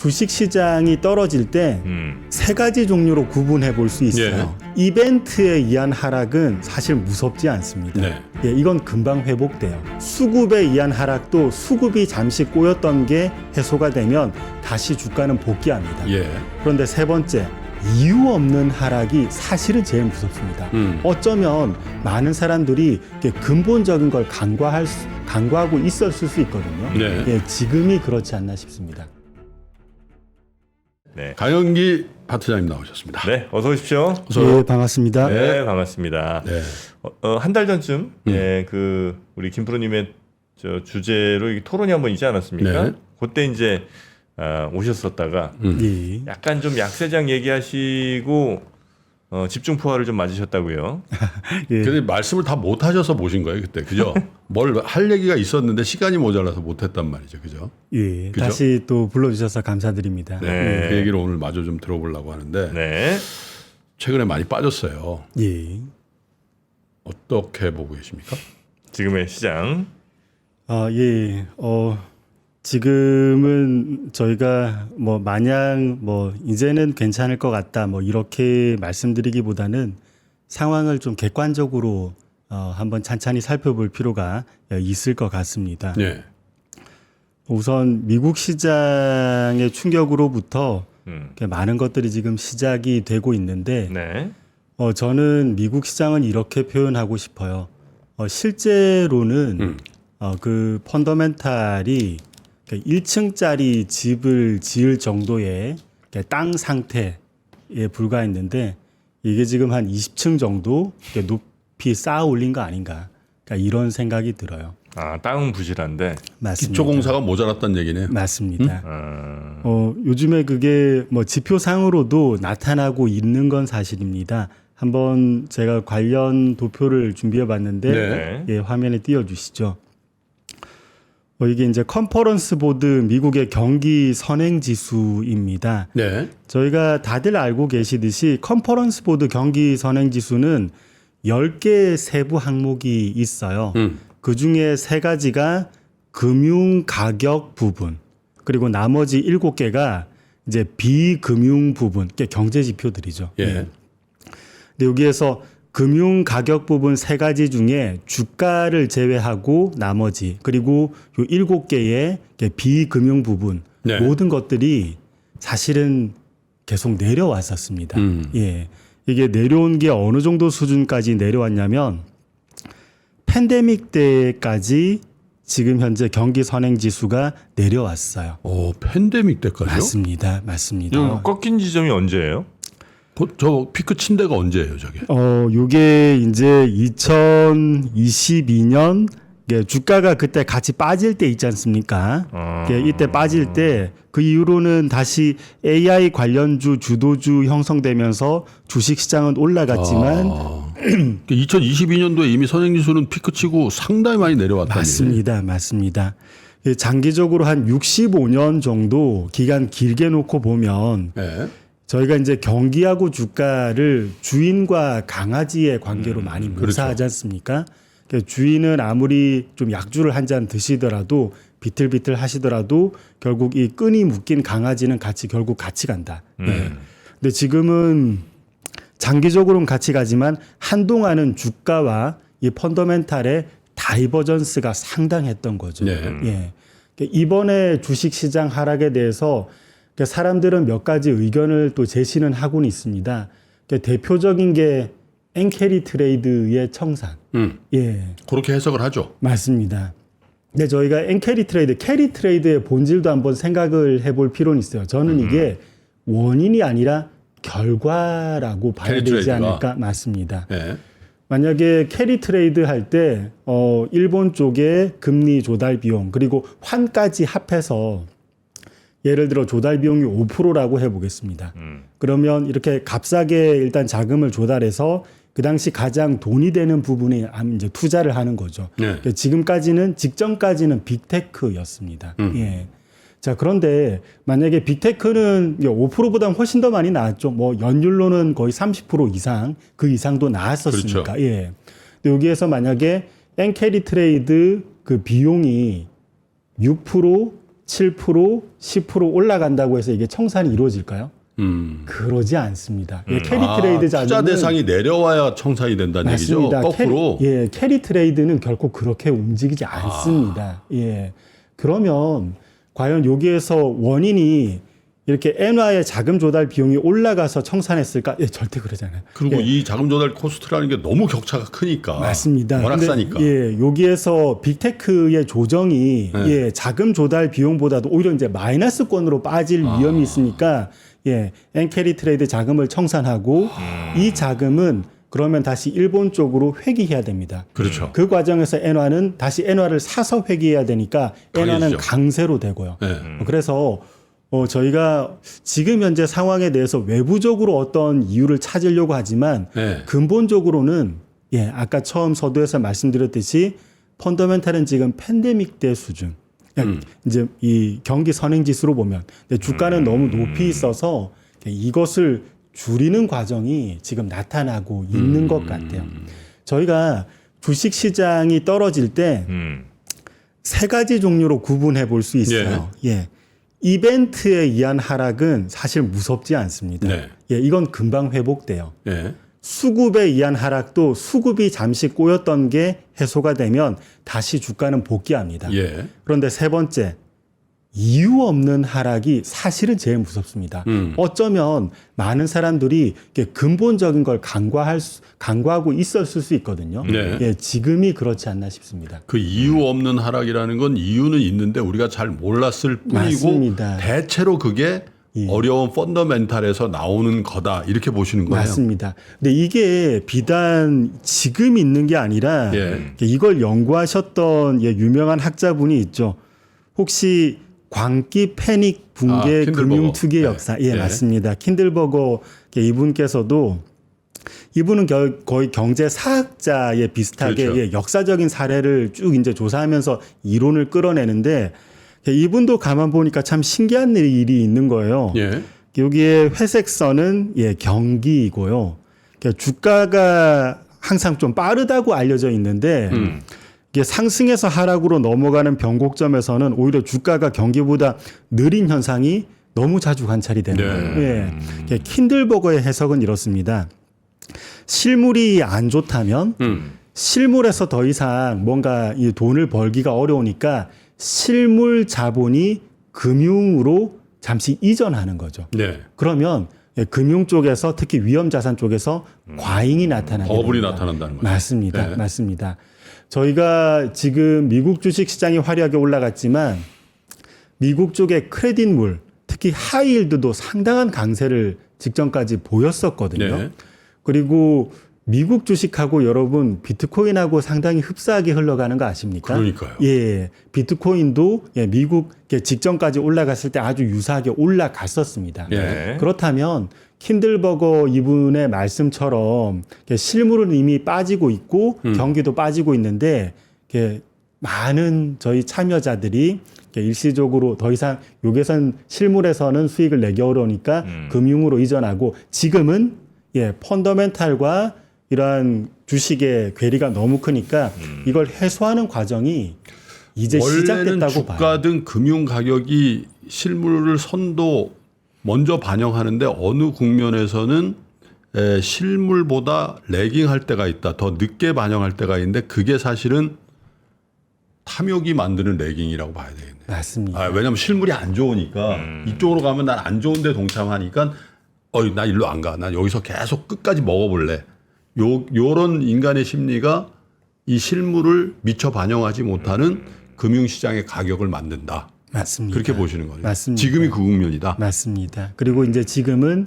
주식 시장이 떨어질 때 세 가지 종류로 구분해 볼 수 있어요. 이벤트에 의한 하락은 사실 무섭지 않습니다. 네. 예, 이건 금방 회복돼요. 수급에 의한 하락도 수급이 잠시 꼬였던 게 해소가 되면 다시 주가는 복귀합니다. 예. 그런데 세 번째, 이유 없는 하락이 사실은 제일 무섭습니다. 어쩌면 많은 사람들이 이렇게 근본적인 걸 간과하고 있었을 수 있거든요. 네. 예, 지금이 그렇지 않나 싶습니다. 네. 강영기 파트장님 나오셨습니다. 네, 어서 오십시오. 예, 반갑습니다. 네, 반갑습니다. 네. 한 달 전쯤, 예, 그 우리 김프로님의 저 주제로 이 토론이 한번 있지 않았습니까? 네. 그때 이제 오셨었다가 예. 약간 좀 약세장 얘기하시고 집중 포화를 좀 맞으셨다고요. 예. 근데 말씀을 다 못 하셔서 모신 거예요, 그때. 그죠? 뭘 할 얘기가 있었는데 시간이 모자라서 못 했단 말이죠. 그죠? 예, 그죠? 다시 또 불러주셔서 감사드립니다. 네. 그 얘기를 오늘 마저 좀 들어보려고 하는데 네. 최근에 많이 빠졌어요. 예. 어떻게 보고 계십니까? 지금의 시장. 예. 지금은 저희가 뭐 마냥 뭐 이제는 괜찮을 것 같다 뭐 이렇게 말씀드리기보다는 상황을 좀 객관적으로 한번 찬찬히 살펴볼 필요가 있을 것 같습니다. 네. 우선 미국 시장의 충격으로부터 이렇게 많은 것들이 지금 시작이 되고 있는데 네. 저는 미국 시장은 이렇게 표현하고 실제로는 그 펀더멘탈이 1층짜리 집을 지을 정도의 땅 상태에 불과했는데 이게 지금 한 20층 정도 높이 쌓아 올린 거 아닌가. 그러니까 이런 생각이 들어요. 땅은 부실한데. 맞습니다. 기초공사가 모자랐다는 얘기네요. 맞습니다. 요즘에 그게 뭐 지표상으로도 나타나고 있는 건 사실입니다. 한번 제가 관련 도표를 준비해 봤는데 네. 예, 화면에 띄워 주시죠. 이게 이제 컨퍼런스 보드 미국의 경기 선행 지수입니다. 네. 저희가 다들 알고 계시듯이 컨퍼런스 보드 경기 선행 지수는 10개의 세부 항목이 있어요. 그 중에 3가지가 금융 가격 부분, 그리고 나머지 7개가 이제 비금융 부분, 경제 지표들이죠. 예. 근데 여기에서 금융 가격 부분 3가지 중에 주가를 제외하고 나머지 그리고 요 7개의 비금융 부분 네. 모든 것들이 사실은 계속 내려왔었습니다. 예. 이게 내려온 게 어느 정도 수준까지 내려왔냐면 팬데믹 때까지 지금 현재 경기 선행 지수가 내려왔어요. 팬데믹 때까지요? 맞습니다. 맞습니다. 꺾인 지점이 언제예요? 저 피크 친 데가 언제예요, 저게? 요게 이제 2022년 주가가 그때 같이 빠질 때 있지 않습니까? 이때 빠질 때 그 이후로는 다시 AI 관련주 주도주 형성되면서 주식 시장은 올라갔지만 2022년도에 이미 선행지수는 피크 치고 상당히 많이 내려왔다는 맞습니다. 맞습니다. 장기적으로 한 65년 정도 기간 길게 놓고 보면 네. 저희가 이제 경기하고 주가를 주인과 강아지의 관계로 많이 묘사하지 않습니까? 그러니까 주인은 아무리 좀 약주를 한 잔 드시더라도 비틀비틀 하시더라도 결국 이 끈이 묶인 강아지는 결국 같이 간다. 네. 근데 지금은 장기적으로는 같이 가지만 한동안은 주가와 이 펀더멘탈의 다이버전스가 상당했던 거죠. 네. 예. 그러니까 이번에 주식시장 하락에 대해서 사람들은 몇 가지 의견을 또 제시는 하고는 있습니다. 대표적인 게 엔캐리 트레이드의 청산. 예, 그렇게 해석을 하죠. 맞습니다. 근데 저희가 엔캐리 트레이드, 캐리 트레이드의 본질도 한번 생각을 해볼 필요는 있어요. 저는 이게 원인이 아니라 결과라고 봐야 캐리 되지 트레이드가. 않을까? 맞습니다. 네. 만약에 캐리 트레이드 할 때 일본 쪽에 금리 조달 비용 그리고 환까지 합해서 예를 들어 조달 비용이 5%라고 해보겠습니다. 그러면 이렇게 값싸게 일단 자금을 조달해서 그 당시 가장 돈이 되는 부분에 이제 투자를 하는 거죠. 네. 그러니까 직전까지는 빅테크였습니다. 예. 자, 그런데 만약에 빅테크는 5%보다 훨씬 더 많이 나왔죠. 뭐 연율로는 거의 30% 이상, 그 이상도 나왔었으니까. 그렇죠. 예. 근데 여기에서 만약에 엔캐리 트레이드 그 비용이 6% 7%, 10% 올라간다고 해서 이게 청산이 이루어질까요? 음. 그러지 않습니다. 예, 캐리 트레이드 자금은 투자 대상이 내려와야 청산이 된다는 맞습니다. 얘기죠. 거꾸로. 캐리 트레이드는 결코 그렇게 움직이지 않습니다. 예. 그러면 과연 여기에서 원인이 이렇게 엔화의 자금 조달 비용이 올라가서 청산했을까? 예, 절대 그러지 않아요. 그리고 예, 이 자금 조달 코스트라는 게 너무 격차가 크니까. 맞습니다. 워낙 근데, 싸니까. 예, 여기에서 빅테크의 조정이 네. 예, 자금 조달 비용보다도 오히려 이제 마이너스권으로 빠질 위험이 있으니까 예, 엔캐리 트레이드 자금을 청산하고 이 자금은 그러면 다시 일본 쪽으로 회귀해야 됩니다. 그렇죠. 그 과정에서 엔화는 다시 엔화를 사서 회귀해야 되니까 엔화는 강해지죠. 강세로 되고요. 네. 그래서 저희가 지금 현재 상황에 대해서 외부적으로 어떤 이유를 찾으려고 하지만 네. 근본적으로는 예, 아까 처음 서두에서 말씀드렸듯이 펀더멘탈은 지금 팬데믹 때 수준. 이제 이 경기 선행 지수로 보면 근데 주가는 너무 높이 있어서 이것을 줄이는 과정이 지금 나타나고 있는 것 같아요. 저희가 주식 시장이 떨어질 때 세 가지 종류로 구분해 볼 수 있어요. 예. 이벤트에 의한 하락은 사실 무섭지 않습니다. 네. 예, 이건 금방 회복돼요. 예. 수급에 의한 하락도 수급이 잠시 꼬였던 게 해소가 되면 다시 주가는 복귀합니다. 예. 그런데 세 번째, 이유 없는 하락이 사실은 제일 무섭습니다. 어쩌면 많은 사람들이 이렇게 근본적인 걸 간과하고 있었을 수 있거든요. 네. 예, 지금이 그렇지 않나 싶습니다. 그 이유 없는 하락이라는 건 이유는 있는데 우리가 잘 몰랐을 뿐이고 맞습니다. 대체로 그게 예. 어려운 펀더멘탈에서 나오는 거다 이렇게 보시는 거예요. 맞습니다. 근데 이게 비단 지금 있는 게 아니라 예. 이걸 연구하셨던 예, 유명한 학자분이 있죠. 혹시 광기 패닉 붕괴 킨들버거. 금융 투기 네. 역사. 예, 예. 맞습니다. 킨들버거 이분께서도 이분은 거의 경제 사학자에 비슷하게 그렇죠. 예, 역사적인 사례를 쭉 이제 조사하면서 이론을 끌어내는데 이분도 가만 보니까 참 신기한 일이 있는 거예요. 예. 여기에 회색 선은 예, 경기이고요. 그러니까 주가가 항상 좀 빠르다고 알려져 있는데 이게 상승에서 하락으로 넘어가는 변곡점에서는 오히려 주가가 경기보다 느린 현상이 너무 자주 관찰이 되는 네. 거예요. 예. 킨들버거의 해석은 이렇습니다. 실물이 안 좋다면 실물에서 더 이상 뭔가 이 돈을 벌기가 어려우니까 실물 자본이 금융으로 잠시 이전하는 거죠. 네. 그러면 예, 금융 쪽에서 특히 위험 자산 쪽에서 과잉이 나타나게 버블이 됩니다. 나타난다는 거죠. 맞습니다. 네. 맞습니다. 저희가 지금 미국 주식 시장이 화려하게 올라갔지만 미국 쪽의 크레딧물 특히 하이힐드도 상당한 강세를 직전까지 보였었거든요. 네. 그리고 미국 주식하고 여러분 비트코인하고 상당히 흡사하게 흘러가는 거 아십니까? 그러니까요. 예, 비트코인도 예, 미국 직전까지 올라갔을 때 아주 유사하게 올라갔었습니다. 예. 그렇다면 킨들버거 이분의 말씀처럼 실물은 이미 빠지고 있고 경기도 빠지고 있는데 많은 저희 참여자들이 일시적으로 더 이상 여기선 실물에서는 수익을 내기 어려우니까 금융으로 이전하고 지금은 예, 펀더멘탈과 이러한 주식의 괴리가 너무 크니까 이걸 해소하는 과정이 이제 원래는 시작됐다고 주가 봐요. 등 금융 가격이 실물을 선도 먼저 반영하는데 어느 국면에서는 실물보다 레깅할 때가 있다. 더 늦게 반영할 때가 있는데 그게 사실은 탐욕이 만드는 레깅이라고 봐야 되겠네요. 맞습니다. 왜냐하면 실물이 안 좋으니까 이쪽으로 가면 난 안 좋은데 동참하니까 나 일로 안 가. 난 여기서 계속 끝까지 먹어볼래. 요런 인간의 심리가 이 실물을 미처 반영하지 못하는 금융시장의 가격을 만든다. 맞습니다. 그렇게 보시는 거예요. 맞습니다. 지금이 그 국면이다. 맞습니다. 그리고 이제 지금은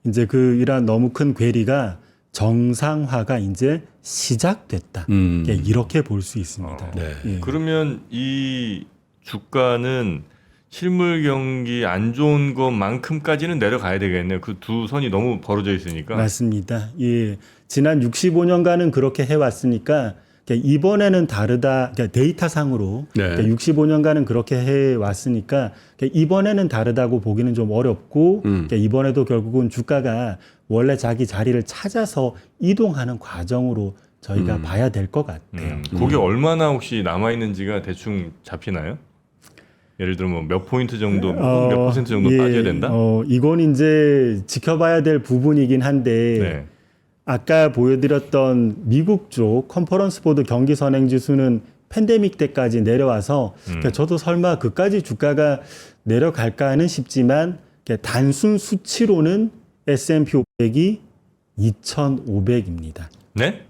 이제 그 이러한 너무 큰 괴리가 정상화가 이제 시작됐다. 예, 이렇게 볼 수 있습니다. 네. 예. 그러면 이 주가는 실물 경기 안 좋은 것만큼까지는 내려가야 되겠네요. 그 두 선이 너무 벌어져 있으니까. 맞습니다. 예. 지난 65년간은 그렇게 해왔으니까 이번에는 다르다. 데이터상으로 네. 65년간은 그렇게 해왔으니까 이번에는 다르다고 보기는 좀 어렵고 이번에도 결국은 주가가 원래 자기 자리를 찾아서 이동하는 과정으로 저희가 봐야 될 것 같아요. 그게 얼마나 혹시 남아 있는지가 대충 잡히나요? 예를 들어 뭐 몇 포인트 정도, 몇 퍼센트 정도 예, 빠져야 된다? 이건 이제 지켜봐야 될 부분이긴 한데 네. 아까 보여드렸던 미국 쪽 컨퍼런스 보드 경기 선행 지수는 팬데믹 때까지 내려와서 그러니까 저도 설마 그까지 주가가 내려갈까는 싶지만 단순 수치로는 S&P 500이 2,500입니다. 네?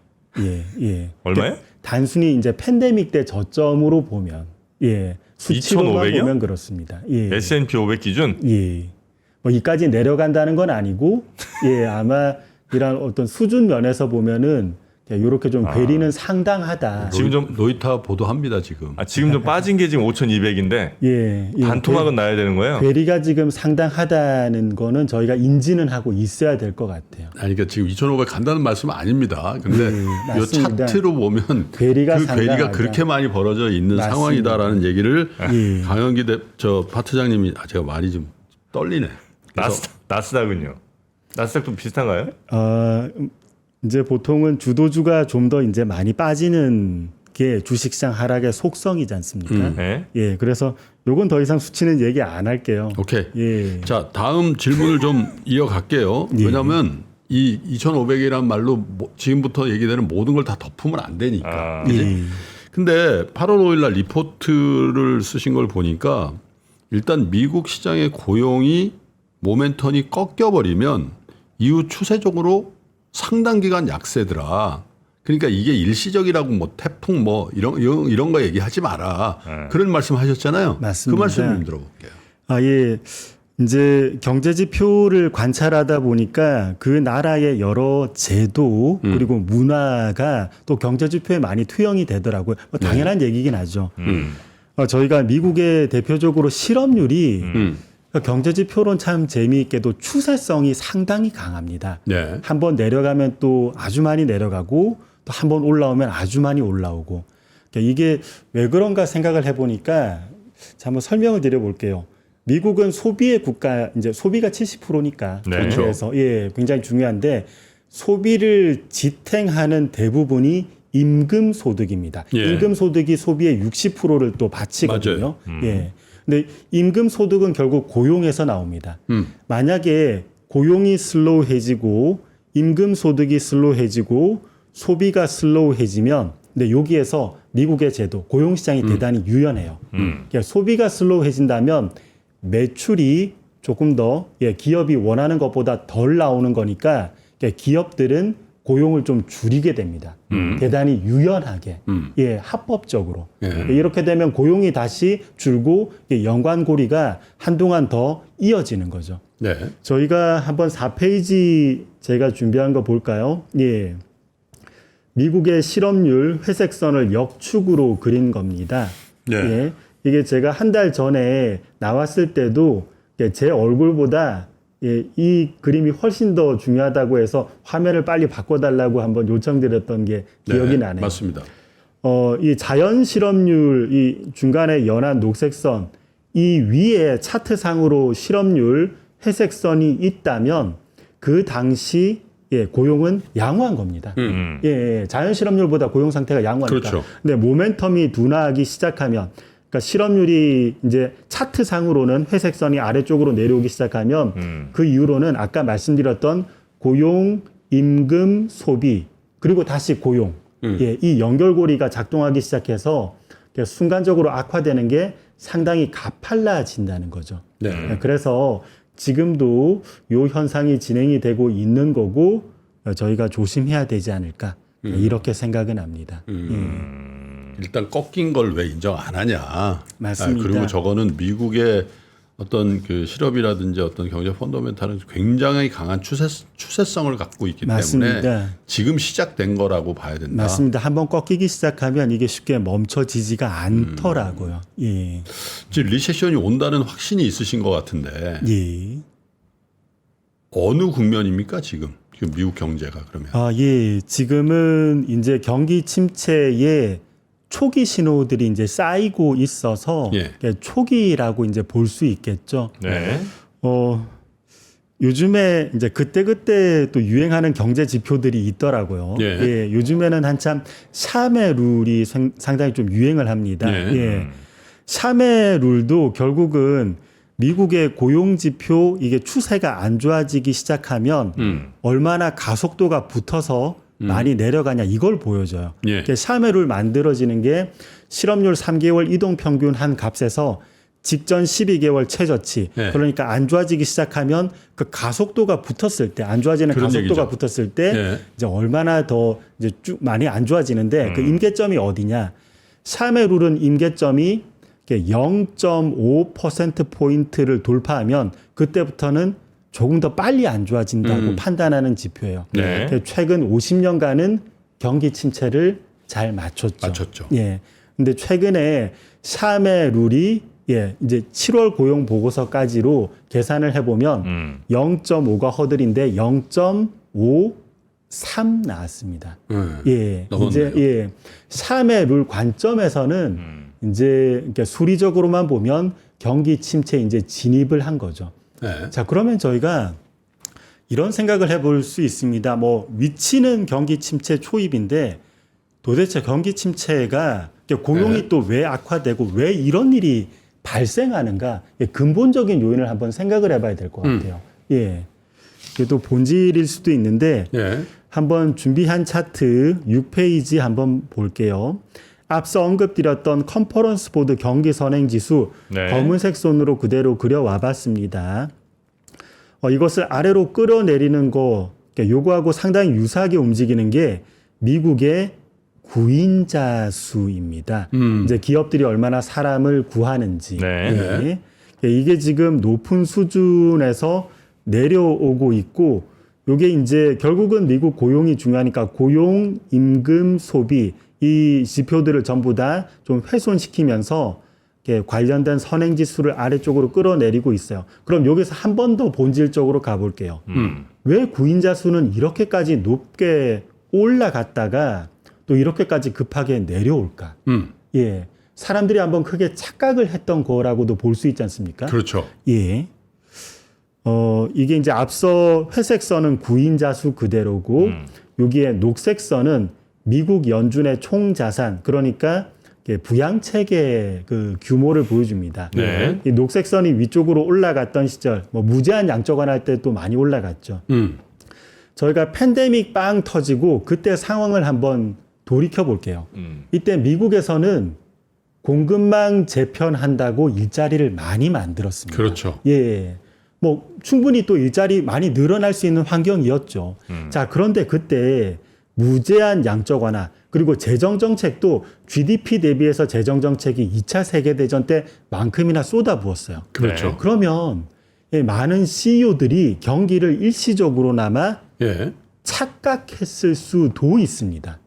예. 얼마요? 단순히 이제 팬데믹 때 저점으로 보면 수치로만 2,500이요? 보면 그렇습니다. S&P 500 기준? 뭐 이까지 내려간다는 건 아니고 아마 이런 어떤 수준 면에서 보면은 이렇게 좀 괴리는 상당하다. 지금 좀 노이타 보도합니다 지금. 지금 좀 빠진 게 지금 5,200인데 반토막은 나야 되는 거예요? 괴리가 지금 상당하다는 거는 저희가 인지는 하고 있어야 될 것 같아요. 아니 그러니까 지금 2,500 간다는 말씀은 아닙니다. 근데 이 맞습니다. 차트로 보면 괴리가 그 괴리가 상당하다. 그렇게 많이 벌어져 있는 맞습니다. 상황이다라는 얘기를 예. 강영기 저 파트장님이 제가 말이 좀 떨리네. 그래서 나스닥은요? 나스닥도 비슷한가요? 이제 보통은 주도주가 좀 더 이제 많이 빠지는 게 주식시장 하락의 속성이지 않습니까? 네. 그래서 요건 더 이상 수치는 얘기 안 할게요. 오케이. 자 다음 질문을 좀 이어갈게요. 왜냐하면 이 2,500이란 말로 지금부터 얘기되는 모든 걸 다 덮으면 안 되니까. 근데 8월 5일 날 리포트를 쓰신 걸 보니까 일단 미국 시장의 고용이 모멘텀이 꺾여버리면 이후 추세적으로 상당 기간 약세더라. 그러니까 이게 일시적이라고 뭐 태풍 뭐 이런 거 얘기하지 마라. 그런 말씀하셨잖아요. 맞습니다. 그 말씀 좀 들어볼게요. 이제 경제 지표를 관찰하다 보니까 그 나라의 여러 제도 그리고 문화가 또 경제 지표에 많이 투영이 되더라고요. 뭐 당연한 얘기긴 하죠. 저희가 미국의 대표적으로 실업률이 경제 지표론 참 재미있게도 추세성이 상당히 강합니다. 네. 한번 내려가면 또 아주 많이 내려가고 또 한번 올라오면 아주 많이 올라오고 그러니까 이게 왜 그런가 생각을 해보니까 자, 한번 설명을 드려볼게요. 미국은 소비의 국가, 이제 소비가 70%니까. 네. 그래서 굉장히 중요한데 소비를 지탱하는 대부분이 임금 소득입니다. 임금 소득이 소비의 60%를 또 바치거든요. 근데 임금 소득은 결국 고용에서 나옵니다. 만약에 고용이 슬로우해지고 임금 소득이 슬로우해지고 소비가 슬로우해지면 근데 여기에서 미국의 제도 고용 시장이 대단히 유연해요. 그러니까 소비가 슬로우해진다면 매출이 조금 더 기업이 원하는 것보다 덜 나오는 거니까 기업들은 고용을 좀 줄이게 됩니다. 대단히 유연하게, 합법적으로. 이렇게 되면 고용이 다시 줄고 연관고리가 한동안 더 이어지는 거죠. 네. 저희가 한번 4페이지 제가 준비한 거 볼까요? 미국의 실업률 회색선을 역축으로 그린 겁니다. 이게 제가 한 달 전에 나왔을 때도 제 얼굴보다 이 그림이 훨씬 더 중요하다고 해서 화면을 빨리 바꿔달라고 한번 요청드렸던 게 기억이 나네요. 맞습니다. 이 자연 실업률, 이 중간에 연한 녹색선, 이 위에 차트상으로 실업률 회색선이 있다면 그 당시 고용은 양호한 겁니다. 자연 실업률보다 고용 상태가 양호하니까. 그렇죠. 근데 모멘텀이 둔화하기 시작하면 그러니까 실업률이 이제 차트상으로는 회색선이 아래쪽으로 내려오기 시작하면 그 이후로는 아까 말씀드렸던 고용, 임금, 소비 그리고 다시 고용 이 연결고리가 작동하기 시작해서 순간적으로 악화되는 게 상당히 가팔라진다는 거죠. 그래서 지금도 이 현상이 진행이 되고 있는 거고 저희가 조심해야 되지 않을까 이렇게 생각은 합니다. 일단 꺾인 걸 왜 인정 안 하냐. 맞습니다. 그리고 저거는 미국의 어떤 그 실업이라든지 어떤 경제 펀더멘탈은 굉장히 강한 추세성을 갖고 있기 맞습니다. 때문에 지금 시작된 거라고 봐야 된다. 맞습니다. 한번 꺾이기 시작하면 이게 쉽게 멈춰지지가 않더라고요. 지금 리세션이 온다는 확신이 있으신 것 같은데 어느 국면입니까 지금 미국 경제가 그러면? 지금은 이제 경기 침체에 초기 신호들이 이제 쌓이고 있어서 초기라고 이제 볼 수 있겠죠. 요즘에 이제 그때그때 또 유행하는 경제 지표들이 있더라고요. 요즘에는 한참 샤메 룰이 상당히 좀 유행을 합니다. 샤메 룰도 결국은 미국의 고용 지표 이게 추세가 안 좋아지기 시작하면 얼마나 가속도가 붙어서 많이 내려가냐 이걸 보여줘요. 예. 샤메 룰 만들어지는 게 실업률 3개월 이동 평균 한 값에서 직전 12개월 최저치. 예. 그러니까 안 좋아지기 시작하면 그 가속도가 붙었을 때, 안 좋아지는 그런 가속도가 얘기죠. 붙었을 때 예. 이제 얼마나 더 이제 쭉 많이 안 좋아지는데 그 임계점이 어디냐? 샤메 룰은 임계점이 0.5%포인트를 돌파하면 그때부터는 조금 더 빨리 안 좋아진다고 판단하는 지표예요. 네. 최근 50년간은 경기 침체를 잘 맞췄죠. 맞췄죠. 예. 근데 최근에 샤메 룰이 이제 7월 고용 보고서까지로 계산을 해보면 0.5가 허들인데 0.53 나왔습니다. 예. 넘었네요. 이제 샤메 룰 관점에서는 이제 그러니까 수리적으로만 보면 경기 침체에 이제 진입을 한 거죠. 네. 자, 그러면 저희가 이런 생각을 해볼 수 있습니다. 뭐 위치는 경기 침체 초입인데 도대체 경기 침체가 고용이 또 왜 악화되고 왜 이런 일이 발생하는가 근본적인 요인을 한번 생각을 해봐야 될 것 같아요. 예. 이게 또 본질일 수도 있는데 예. 한번 준비한 차트 6페이지 한번 볼게요. 앞서 언급드렸던 컨퍼런스 보드 경기 선행 지수 네. 검은색 손으로 그대로 그려와 봤습니다. 이것을 아래로 끌어내리는 거 요거하고 상당히 유사하게 움직이는 게 미국의 구인자 수입니다. 이제 기업들이 얼마나 사람을 구하는지. 네. 예. 이게 지금 높은 수준에서 내려오고 있고 요게 이제 결국은 미국 고용이 중요하니까 고용, 임금, 소비 이 지표들을 전부 다 좀 훼손시키면서 관련된 선행지수를 아래쪽으로 끌어내리고 있어요. 그럼 여기서 한 번 더 본질적으로 가볼게요. 왜 구인자 수는 이렇게까지 높게 올라갔다가 또 이렇게까지 급하게 내려올까? 예, 사람들이 한번 크게 착각을 했던 거라고도 볼 수 있지 않습니까? 그렇죠. 예. 이게 이제 앞서 회색 선은 구인자 수 그대로고 여기에 녹색 선은 미국 연준의 총 자산 그러니까 부양 체계 그 규모를 보여줍니다. 네. 이 녹색 선이 위쪽으로 올라갔던 시절, 뭐 무제한 양적 완화 때 또 많이 올라갔죠. 저희가 팬데믹 빵 터지고 그때 상황을 한번 돌이켜 볼게요. 이때 미국에서는 공급망 재편한다고 일자리를 많이 만들었습니다. 그렇죠. 예. 뭐 충분히 또 일자리 많이 늘어날 수 있는 환경이었죠. 자, 그런데 그때 무제한 양적 완화 그리고 재정 정책도 GDP 대비해서 재정 정책이 2차 세계 대전 때만큼이나 쏟아부었어요. 그렇죠. 네. 그러면 많은 CEO들이 경기를 일시적으로나마 예. 착각했을 수도 있습니다.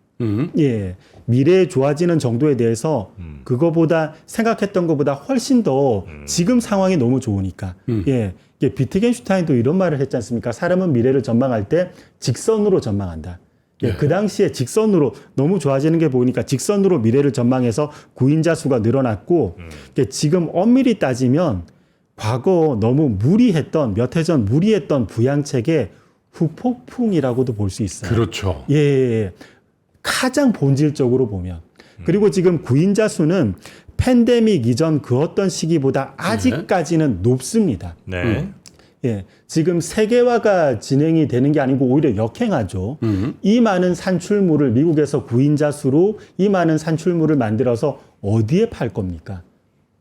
예, 미래에 좋아지는 정도에 대해서 그거보다 생각했던 것보다 훨씬 더 지금 상황이 너무 좋으니까. 예, 비트겐슈타인도 이런 말을 했지 않습니까? 사람은 미래를 전망할 때 직선으로 전망한다. 예, 그 당시에 직선으로 너무 좋아지는 게 보이니까 직선으로 미래를 전망해서 구인자 수가 늘어났고 지금 엄밀히 따지면 과거 너무 무리했던 몇 해 전 무리했던 부양책의 후폭풍이라고도 볼 수 있어요. 그렇죠. 예, 가장 본질적으로 보면 그리고 지금 구인자 수는 팬데믹 이전 그 어떤 시기보다 아직까지는 높습니다. 네. 예, 지금 세계화가 진행이 되는 게 아니고 오히려 역행하죠. 이 많은 산출물을 미국에서 구인자 수로 이 많은 산출물을 만들어서 어디에 팔 겁니까?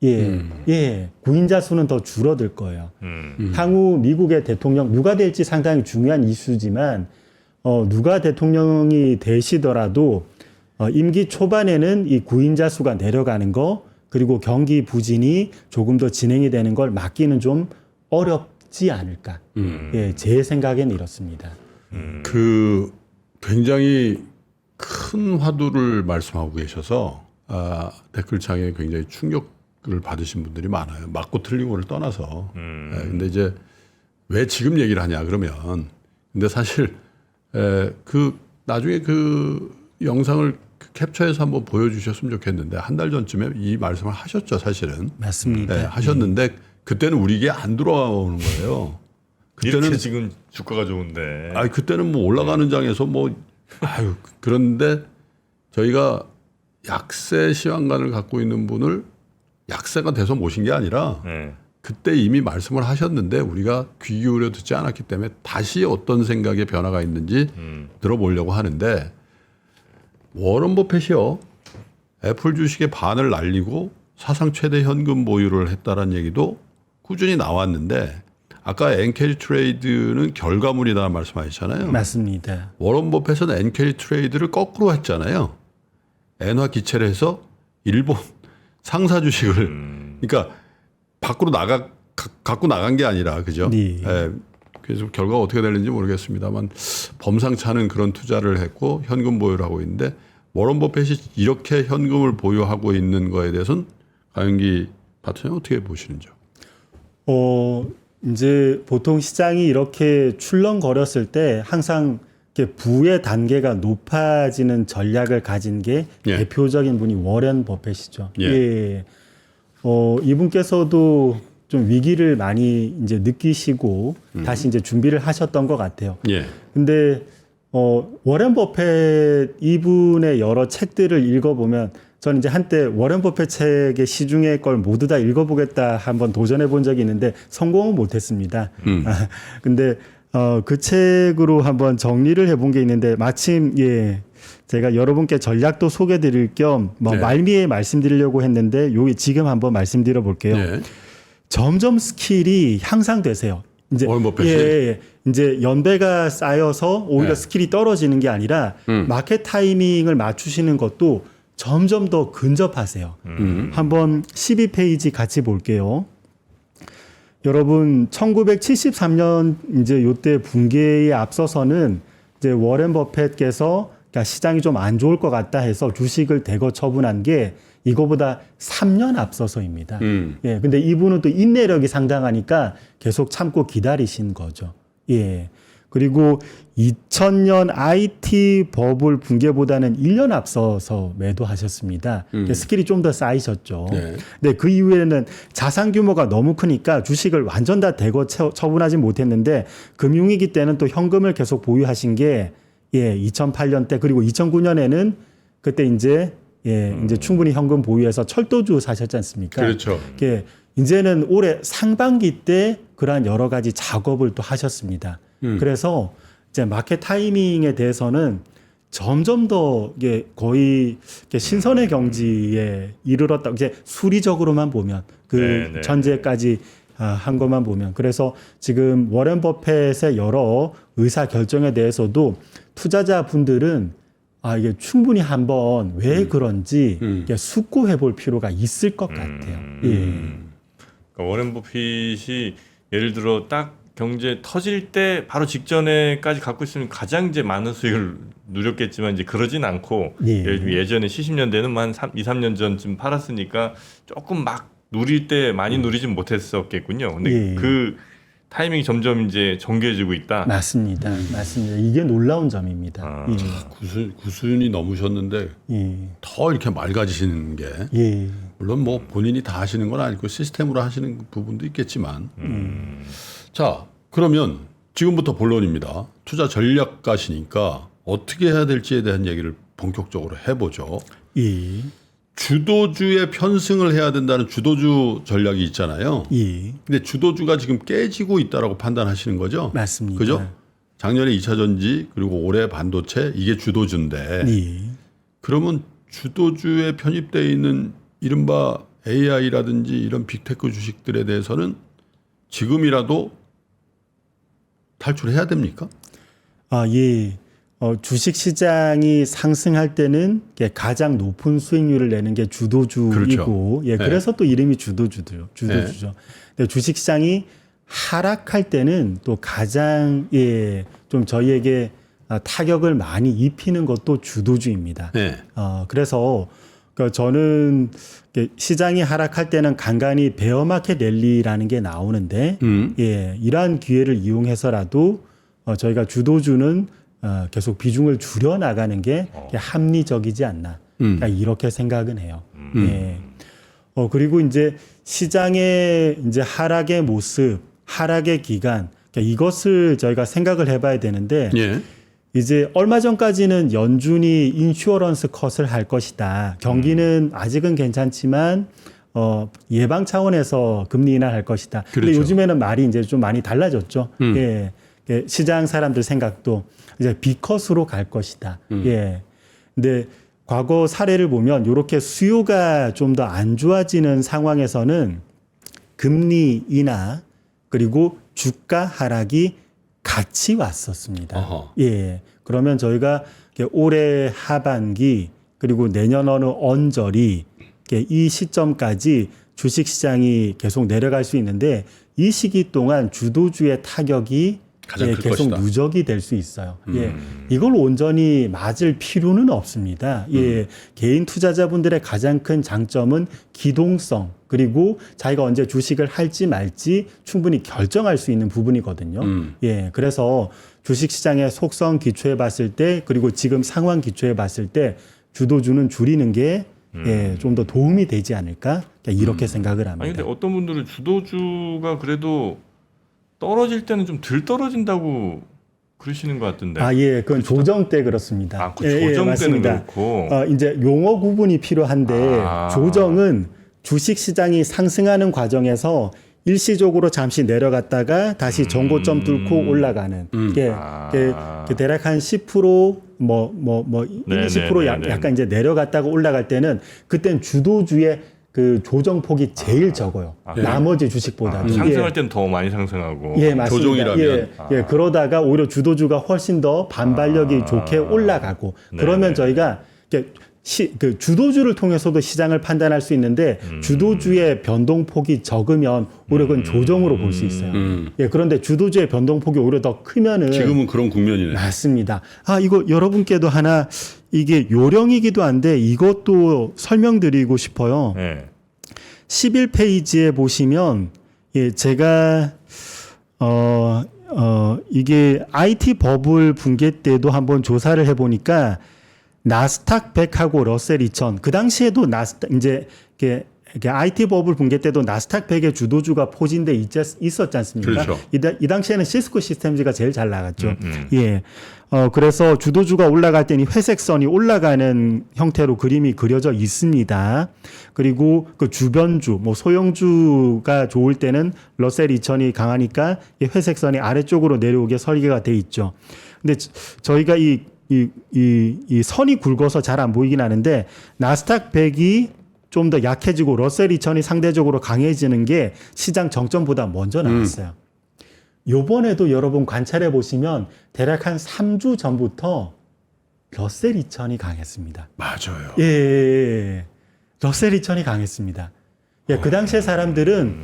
예, 구인자 수는 더 줄어들 거예요. 향후 미국의 대통령 누가 될지 상당히 중요한 이슈지만 누가 대통령이 되시더라도 임기 초반에는 이 구인자 수가 내려가는 거 그리고 경기 부진이 조금 더 진행이 되는 걸 막기는 좀 어렵지 않을까. 예, 제 생각엔 이렇습니다. 그 굉장히 큰 화두를 말씀하고 계셔서 댓글창에 굉장히 충격을 받으신 분들이 많아요. 맞고 틀리고를 떠나서. 근데 이제 왜 지금 얘기를 하냐 그러면 근데 사실 그 나중에 그 영상을 캡처해서 한번 보여주셨으면 좋겠는데 한 달 전쯤에 이 말씀을 하셨죠 사실은. 맞습니다. 네, 하셨는데 그때는 우리에게 안 들어오는 거예요. 이렇게 그때는 지금 주가가 좋은데. 그때는 뭐 올라가는 장에서 뭐 그런데 저희가 약세 시황관을 갖고 있는 분을 약세가 돼서 모신 게 아니라 네. 그때 이미 말씀을 하셨는데 우리가 귀 기울여 듣지 않았기 때문에 다시 어떤 생각의 변화가 있는지 들어보려고 하는데 워런 버핏이요. 애플 주식의 반을 날리고 사상 최대 현금 보유를 했다는 얘기도 꾸준히 나왔는데 아까 엔캐리 트레이드는 결과물이다 말씀하셨잖아요. 맞습니다. 워런 버핏은 엔캐리 트레이드를 거꾸로 했잖아요. 엔화 기체를 해서 일본 상사 주식을 그러니까 밖으로 갖고 나간 게 아니라 그죠? 네. 예, 그래서 결과가 어떻게 될는지 모르겠습니다만 범상치 않은 그런 투자를 했고 현금 보유를 하고 있는데 워런 버핏이 이렇게 현금을 보유하고 있는 거에 대해서는 가영기 파트너님 어떻게 보시는지요? 이제 보통 시장이 이렇게 출렁거렸을 때 항상 이렇게 부의 단계가 높아지는 전략을 가진 게 예. 대표적인 분이 워런 버핏이죠. 예. 예. 이분께서도 좀 위기를 많이 이제 느끼시고 다시 이제 준비를 하셨던 것 같아요. 예. 근데 워런 버핏 이분의 여러 책들을 읽어보면 저는 이제 한때 워런 버핏 책의 시중의 걸 모두 다 읽어보겠다 한번 도전해 본 적이 있는데 성공은 못했습니다. 근데 그 책으로 한번 정리를 해본 게 있는데 마침 제가 여러분께 전략도 소개드릴 겸 네. 말미에 말씀드리려고 했는데 요게 지금 한번 말씀드려 볼게요. 예. 점점 스킬이 향상되세요. 이제 워런 버핏이? 이제 연배가 쌓여서 오히려 네. 스킬이 떨어지는 게 아니라 마켓 타이밍을 맞추시는 것도 점점 더 근접하세요. 한번 12페이지 같이 볼게요. 여러분 1973년 이제 요때 붕괴에 앞서서는 이제 워런 버핏께서 그러니까 시장이 좀 안 좋을 것 같다 해서 주식을 대거 처분한 게 이거보다 3년 앞서서입니다. 예. 근데 이분은 또 인내력이 상당하니까 계속 참고 기다리신 거죠. 예. 그리고 2000년 IT 버블 붕괴보다는 1년 앞서서 매도하셨습니다. 스킬이 좀 더 쌓이셨죠. 네. 근데 그 이후에는 자산 규모가 너무 크니까 주식을 완전 다 대거 처분하지 못했는데 금융위기 때는 또 현금을 계속 보유하신 게 2008년 때 그리고 2009년에는 그때 이제 충분히 현금 보유해서 철도주 사셨지 않습니까? 그렇죠. 이제는 올해 상반기 때 그러한 여러 가지 작업을 또 하셨습니다. 그래서 이제 마켓 타이밍에 대해서는 점점 더 이게 거의 신선의 경지에 이르렀다. 이제 수리적으로만 보면 그 전제까지 한 것만 보면 그래서 지금 워런 버핏의 여러 의사 결정에 대해서도 투자자 분들은 이게 충분히 한번 왜 그런지 숙고해 볼 필요가 있을 것 같아요. 그러니까 워런 버핏이 예를 들어 딱 경제 터질 때 바로 직전에까지 갖고 있으면 가장 이제 많은 수익을 누렸겠지만 이제 그러진 않고 예전에 70년대는 한 2, 3년 전쯤 팔았으니까 조금 막 누릴 때 많이 누리진 못했었겠군요. 근데 그 타이밍이 점점 이제 정교해지고 있다. 맞습니다. 맞습니다. 이게 놀라운 점입니다. 구순이 넘으셨는데 더 이렇게 맑아지시는 게 물론 뭐 본인이 다 하시는 건 아니고 시스템으로 하시는 부분도 있겠지만 자 그러면 지금부터 본론입니다. 투자 전략가시니까 어떻게 해야 될지에 대한 얘기를 본격적으로 해보죠. 주도주의 편승을 해야 된다는 주도주 전략이 있잖아요. 근데 주도주가 지금 깨지고 있다라고 판단하시는 거죠? 맞습니다. 그죠? 작년에 2차 전지 그리고 올해 반도체 이게 주도주인데 그러면 주도주에 편입되어 있는 이른바 AI라든지 이런 빅테크 주식들에 대해서는 지금이라도 탈출해야 됩니까? 주식 시장이 상승할 때는 가장 높은 수익률을 내는 게 주도주이고, 그렇죠. 그래서 또 이름이 주도주죠. 근데 주식 시장이 하락할 때는 또 가장 좀 저희에게 타격을 많이 입히는 것도 주도주입니다. 그래서 저는 시장이 하락할 때는 간간히 베어마켓 랠리라는 게 나오는데, 이러한 기회를 이용해서라도 저희가 주도주는 계속 비중을 줄여 나가는 게 합리적이지 않나 이렇게 생각은 해요. 그리고 이제 시장의 이제 하락의 모습, 하락의 기간 이것을 저희가 생각을 해봐야 되는데 이제 얼마 전까지는 연준이 인슈어런스 컷을 할 것이다. 경기는 아직은 괜찮지만 예방 차원에서 금리 인하할 것이다. 근데 그렇죠. 요즘에는 말이 이제 좀 많이 달라졌죠. 예. 예, 시장 사람들 생각도 이제 B컷으로 갈 것이다. 예. 근데 과거 사례를 보면 이렇게 수요가 좀 더 안 좋아지는 상황에서는 금리 인하 그리고 주가 하락이 같이 왔었습니다. 어허. 예. 그러면 저희가 올해 하반기 그리고 내년 어느 언저리 이 시점까지 주식 시장이 계속 내려갈 수 있는데 이 시기 동안 주도주의 타격이 가장 클 계속 것이다. 누적이 될 수 있어요. 예, 이걸 온전히 맞을 필요는 없습니다. 예, 개인 투자자분들의 가장 큰 장점은 기동성 그리고 자기가 언제 주식을 할지 말지 충분히 결정할 수 있는 부분이거든요. 예, 그래서 주식 시장의 속성 기초에 봤을 때 그리고 지금 상황 기초에 봤을 때 주도주는 줄이는 게 예, 좀 더 도움이 되지 않을까 이렇게 생각을 합니다. 아니 근데 어떤 분들은 주도주가 그래도 떨어질 때는 좀 덜 떨어진다고 그러시는 것 같던데. 아, 예, 그건 조정 때 그렇습니다. 아, 그 조정 때는 맞습니다. 그렇고. 이제 용어 구분이 필요한데 조정은 주식 시장이 상승하는 과정에서 일시적으로 잠시 내려갔다가 다시 전고점 뚫고 올라가는 게 대략 한 10% 20% 약간 이제 내려갔다가 올라갈 때는 그땐 주도주의 그 조정 폭이 제일 적어요. 나머지 주식보다. 상승할 때는 더 많이 상승하고. 예, 맞습니다. 조정이라면. 예, 그러다가 오히려 주도주가 훨씬 더 반발력이 좋게 올라가고 그러면 저희가 그 주도주를 통해서도 시장을 판단할 수 있는데 주도주의 변동폭이 적으면 오히려 그건 조정으로 볼 수 있어요. 예, 그런데 주도주의 변동폭이 오히려 더 크면은 지금은 그런 국면이네. 맞습니다. 아, 이거 여러분께도 하나 이게 요령이기도 한데 이것도 설명드리고 싶어요. 네. 11페이지에 보시면 예, 제가 이게 IT 버블 붕괴 때도 한번 조사를 해보니까 나스닥 100하고 러셀 2000 그 당시에도 나스닥 이제 이게 IT 버블 붕괴 때도 나스닥 100의 주도주가 포진돼 있었지 않습니까? 그렇죠. 이 당시에는 시스코 시스템즈가 제일 잘 나갔죠. 예. 그래서 주도주가 올라갈 때는 회색 선이 올라가는 형태로 그림이 그려져 있습니다. 그리고 그 주변주, 뭐 소형주가 좋을 때는 러셀 2000이 강하니까 이 회색 선이 아래쪽으로 내려오게 설계가 돼 있죠. 근데 저희가 이 선이 굵어서 잘 안 보이긴 하는데 나스닥 100이 좀 더 약해지고 러셀 2000이 상대적으로 강해지는 게 시장 정점보다 먼저 나왔어요. 요번에도 여러분 관찰해 보시면 대략 한 3주 전부터 러셀 2000이 강했습니다. 맞아요. 예. 러셀 2000이 강했습니다. 예, 그 당시에 사람들은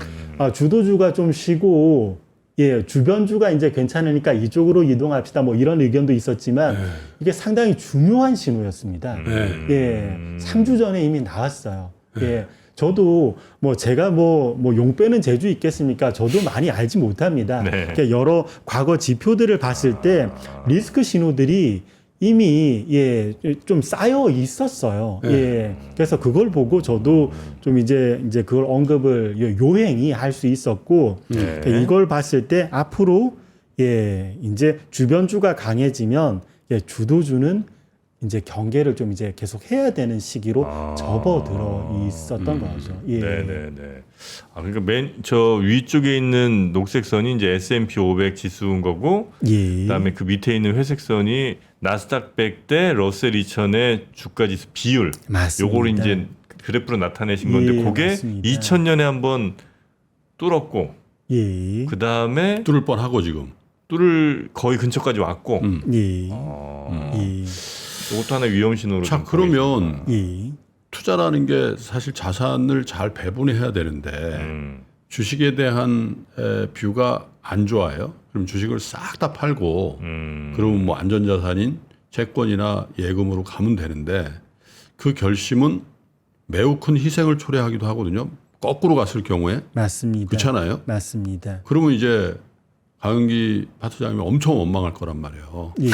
주도주가 좀 쉬고 예, 주변주가 이제 괜찮으니까 이쪽으로 이동합시다. 뭐 이런 의견도 있었지만 이게 상당히 중요한 신호였습니다. 예, 3주 전에 이미 나왔어요. 예, 저도 뭐 제가 뭐 용 빼는 재주 있겠습니까? 저도 많이 알지 못합니다. 네. 그러니까 여러 과거 지표들을 봤을 때 리스크 신호들이 이미 예, 좀 쌓여 있었어요. 예. 그래서 그걸 보고 저도 좀 이제 그걸 언급을 요행히 할 수 있었고 이걸 봤을 때 앞으로 예, 이제 주변주가 강해지면 예, 주도주는 이제 경계를 좀 이제 계속 해야 되는 시기로 접어들어 있었던 거죠. 예. 네네네. 아, 그러니까 저 위쪽에 있는 녹색 선이 이제 S&P 500 지수인 거고, 예. 그다음에 그 밑에 있는 회색 선이 나스닥 100 대 러셀 2000의 주가 지수 비율. 맞습니다. 요거를 이제 그래프로 나타내신 건데, 예, 그게 맞습니다. 2000년에 한번 뚫었고, 예. 그다음에 뚫을 뻔하고 지금. 뚫을 거의 근처까지 왔고, 예. 예. 이것도 하나의 위험 신호로. 자, 좀 보고 그러면 예. 투자라는 게 사실 자산을 잘 배분해야 되는데 주식에 대한 뷰가 안 좋아요. 그럼 주식을 싹 다 팔고 그러면 뭐 안전자산인 채권이나 예금으로 가면 되는데 그 결심은 매우 큰 희생을 초래하기도 하거든요. 거꾸로 갔을 경우에. 맞습니다. 그렇잖아요. 맞습니다. 그러면 이제 강은기 파트장님이 엄청 원망할 거란 말이에요. 예.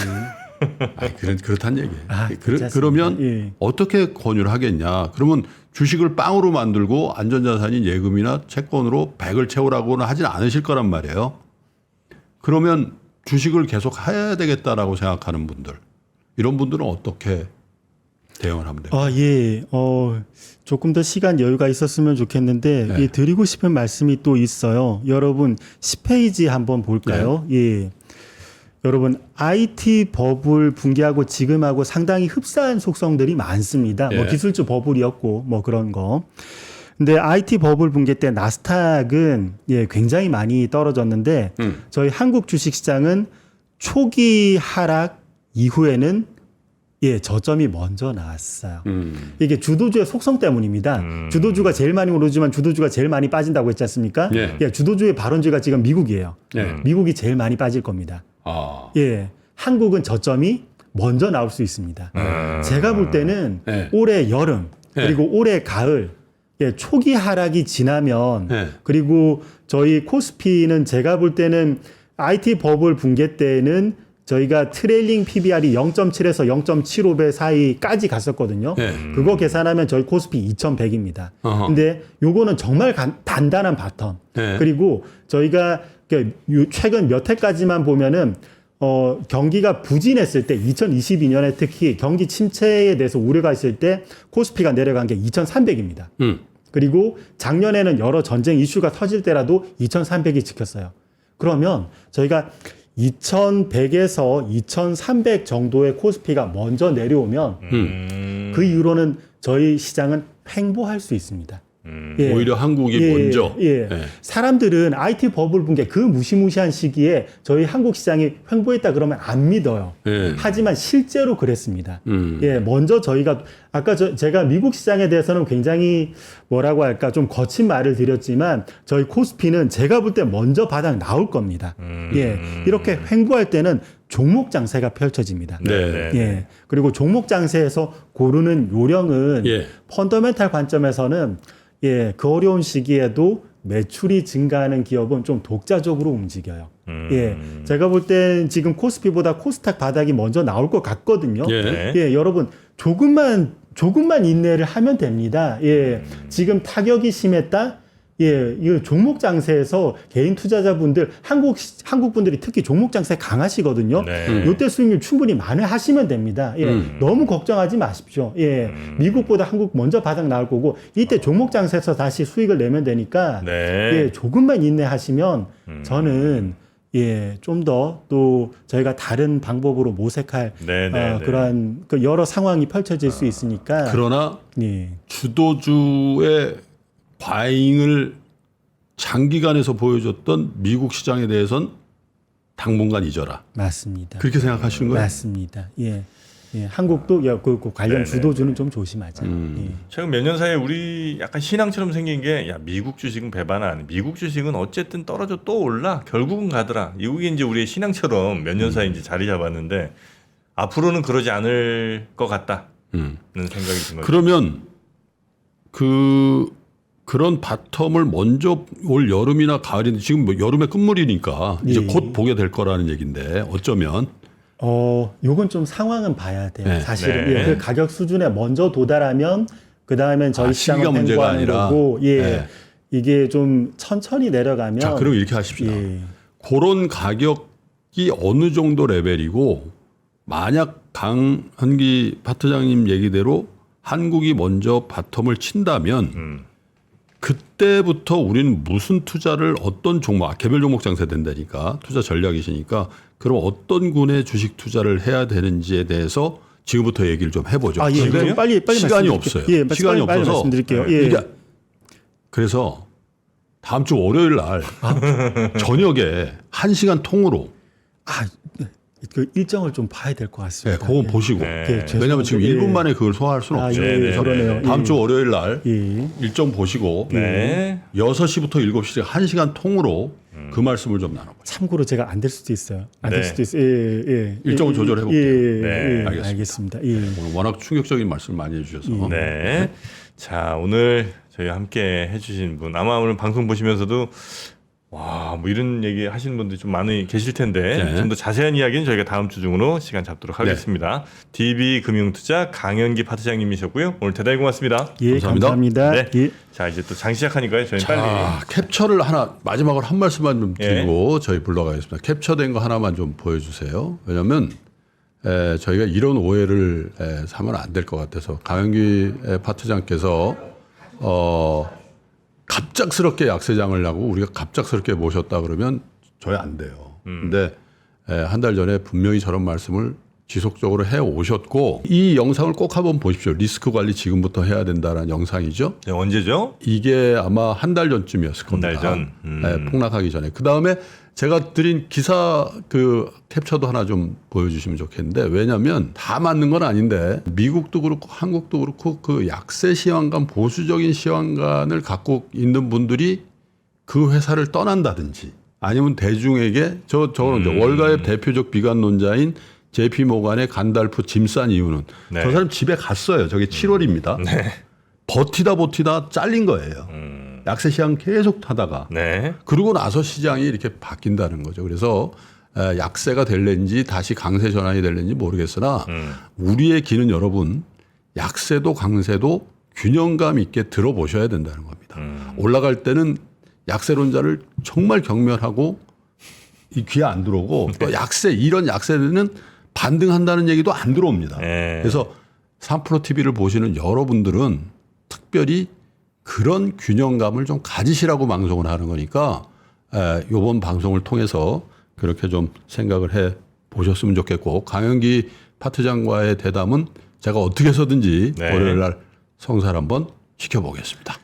아니, 그렇단 얘기예요. 괜찮습니다. 그러면 예. 어떻게 권유를 하겠냐. 그러면 주식을 빵으로 만들고 안전자산인 예금이나 채권으로 100을 채우라고는 하진 않으실 거란 말이에요. 그러면 주식을 계속 해야 되겠다라고 생각하는 분들. 이런 분들은 어떻게 대응을 하면 돼요. 아, 예. 조금 더 시간 여유가 있었으면 좋겠는데 네. 예, 드리고 싶은 말씀이 또 있어요. 여러분 10페이지 한번 볼까요? 예. 여러분 IT 버블 붕괴하고 지금하고 상당히 흡사한 속성들이 많습니다. 뭐 예. 기술주 버블이었고 뭐 그런 거. 근데 IT 버블 붕괴 때 나스닥은 예, 굉장히 많이 떨어졌는데 저희 한국 주식 시장은 초기 하락 이후에는 예, 저점이 먼저 나왔어요. 이게 주도주의 속성 때문입니다. 주도주가 제일 많이 오르지만 주도주가 제일 많이 빠진다고 했지 않습니까? 예. 예, 주도주의 발원주가 지금 미국이에요. 예. 미국이 제일 많이 빠질 겁니다. 아. 예, 한국은 저점이 먼저 나올 수 있습니다. 제가 볼 때는 예. 올해 여름 예. 그리고 올해 가을 예, 초기 하락이 지나면 예. 그리고 저희 코스피는 제가 볼 때는 IT 버블 붕괴 때는 저희가 트레일링 PBR이 0.7에서 0.75배 사이까지 갔었거든요. 예. 그거 계산하면 저희 코스피 2100입니다. 어허. 근데 요거는 정말 단단한 바텀. 예. 그리고 저희가 최근 몇 해까지만 보면은 경기가 부진했을 때 2022년에 특히 경기 침체에 대해서 우려가 있을 때 코스피가 내려간 게 2300입니다. 그리고 작년에는 여러 전쟁 이슈가 터질 때라도 2300이 지켰어요. 그러면 저희가 2100에서 2300 정도의 코스피가 먼저 내려오면 그 이후로는 저희 시장은 횡보할 수 있습니다. 예. 오히려 한국이 예, 먼저. 예. 예. 사람들은 IT 버블 붕괴 그 무시무시한 시기에 저희 한국 시장이 횡보했다 그러면 안 믿어요. 예. 하지만 실제로 그랬습니다. 예, 먼저 저희가 아까 제가 미국 시장에 대해서는 굉장히 뭐라고 할까 좀 거친 말을 드렸지만 저희 코스피는 제가 볼 때 먼저 바닥 나올 겁니다. 예, 이렇게 횡보할 때는 종목 장세가 펼쳐집니다. 네. 예, 그리고 종목 장세에서 고르는 요령은 예. 펀더멘탈 관점에서는 예, 그 어려운 시기에도 매출이 증가하는 기업은 좀 독자적으로 움직여요. 예, 제가 볼 땐 지금 코스피보다 코스닥 바닥이 먼저 나올 것 같거든요. 예. 예, 여러분 조금만 인내를 하면 됩니다. 예, 지금 타격이 심했다. 예, 이 종목 장세에서 개인 투자자분들 한국 분들이 특히 종목 장세 강하시거든요. 네. 요때 수익률 충분히 만회하시면 됩니다. 예, 너무 걱정하지 마십시오. 예, 미국보다 한국 먼저 바닥 나올 거고 이때 종목 장세에서 다시 수익을 내면 되니까 네. 예, 조금만 인내하시면 저는 예, 좀 더 또 저희가 다른 방법으로 모색할 네, 네, 네. 그러한 그 여러 상황이 펼쳐질 수 있으니까 그러나 예, 주도주의 과잉을 장기간에서 보여줬던 미국 시장에 대해선 당분간 잊어라. 맞습니다. 그렇게 생각하시는 거예요? 맞습니다. 예. 예, 한국도 그 관련 네네. 주도주는 좀 조심하자. 예. 최근 몇 년 사이에 우리 약간 신앙처럼 생긴 게 야 미국 주식은 배반은 안 해. 미국 주식은 어쨌든 떨어져 또 올라 결국은 가더라. 이게 이제 우리의 신앙처럼 몇 년 사이 이제 자리 잡았는데 앞으로는 그러지 않을 것 같다는 생각이 든 거죠. 그러면 그런 바텀을 먼저 올 여름이나 가을인데 지금 뭐 여름의 끝물이니까 이제 예. 곧 보게 될 거라는 얘기인데 어쩌면 요건 좀 상황은 봐야 돼요. 네. 사실은 네. 예, 그 가격 수준에 먼저 도달하면 그 다음엔 저희 시기가 시장은 문제가 횡보하는 아니라. 거고, 예, 네. 이게 좀 천천히 내려가면. 자 그럼 이렇게 하십시다. 예, 그런 가격이 어느 정도 레벨이고 만약 강한기 파트장님 얘기대로 한국이 먼저 바텀을 친다면 그때부터 우리는 무슨 투자를 어떤 종목 개별 종목 장세 된다니까 투자 전략이시니까 그럼 어떤 군의 주식 투자를 해야 되는지에 대해서 지금부터 얘기를 좀 해보죠. 아, 예, 지금 그럼 빨리 시간이 말씀드릴게요. 없어요. 예, 시간이 빨리 없어서 말씀드릴게요. 네. 예. 그러니까 그래서 다음 주 월요일 날 저녁에 1시간 통으로 그 일정을 좀 봐야 될 것 네, 같습니다. 그건 예. 보시고 예, 왜냐하면 지금 죄송한데, 1분 만에 그걸 소화할 수는 없죠. 예, 그래서 그러네요. 다음 예. 주 월요일 날 예. 일정 보시고 네. 6시부터 7시 1시간 통으로 그 말씀을 좀 나눠봐요. 참고로 제가 안 될 수도 있어요. 안 될 네. 수도 있어요. 예, 예. 일정을 조절해 볼게요. 예, 네, 예, 알겠습니다. 예. 오늘 워낙 충격적인 말씀 많이 해주셔서 네. 자, 오늘 저희와 함께 해주신 분, 아마 오늘 방송 보시면서도 와, 뭐 이런 얘기 하시는 분들이 좀 많이 계실 텐데 네. 좀 더 자세한 이야기는 저희가 다음 주 중으로 시간 잡도록 하겠습니다. DB금융투자 강현기 파트장님이셨고요. 오늘 대단히 고맙습니다. 예, 감사합니다. 감사합니다. 네. 예. 자, 이제 또 장 시작하니까요. 저희는 빨리. 자, 캡처를 하나 마지막으로 한 말씀만 좀 드리고 저희 불러가겠습니다. 캡처된 거 하나만 좀 보여주세요. 왜냐하면 저희가 이런 오해를 사면 안 될 것 같아서 강영기 파트장께서 갑작스럽게 약세장을 하고 우리가 갑작스럽게 모셨다 그러면 저희 안 돼요. 근데 한 달 전에 분명히 저런 말씀을 지속적으로 해 오셨고 이 영상을 꼭 한번 보십시오. 리스크 관리 지금부터 해야 된다는 영상이죠. 네, 언제죠? 이게 아마 한 달 전쯤이었을 겁니다. 한 달 전? 네, 폭락하기 전에. 그 다음에 제가 드린 기사 그 캡처도 하나 좀 보여주시면 좋겠는데 왜냐하면 다 맞는 건 아닌데 미국도 그렇고 한국도 그렇고 그 약세 시황관 보수적인 시황관을 갖고 있는 분들이 그 회사를 떠난다든지 아니면 대중에게 저는 이제 월가의 대표적 비관론자인 JP 모간의 간달프 짐 싼 이유는 네. 저 사람 집에 갔어요. 저게 7월입니다. 버티다 잘린 거예요. 약세 시장 계속 타다가 네. 그러고 나서 시장이 이렇게 바뀐다는 거죠. 그래서 약세가 될는지 다시 강세 전환이 될는지 모르겠으나 우리의 길은 여러분 약세도 강세도 균형감 있게 들어보셔야 된다는 겁니다. 올라갈 때는 약세론자를 정말 경멸하고 이 귀에 안 들어오고 또 약세 이런 약세는 반등한다는 얘기도 안 들어옵니다. 네. 그래서 3프로 TV를 보시는 여러분들은 특별히 그런 균형감을 좀 가지시라고 방송을 하는 거니까 이번 방송을 통해서 그렇게 좀 생각을 해 보셨으면 좋겠고 강영기 파트장과의 대담은 제가 어떻게 해서든지 네. 월요일 날 성사를 한번 시켜보겠습니다.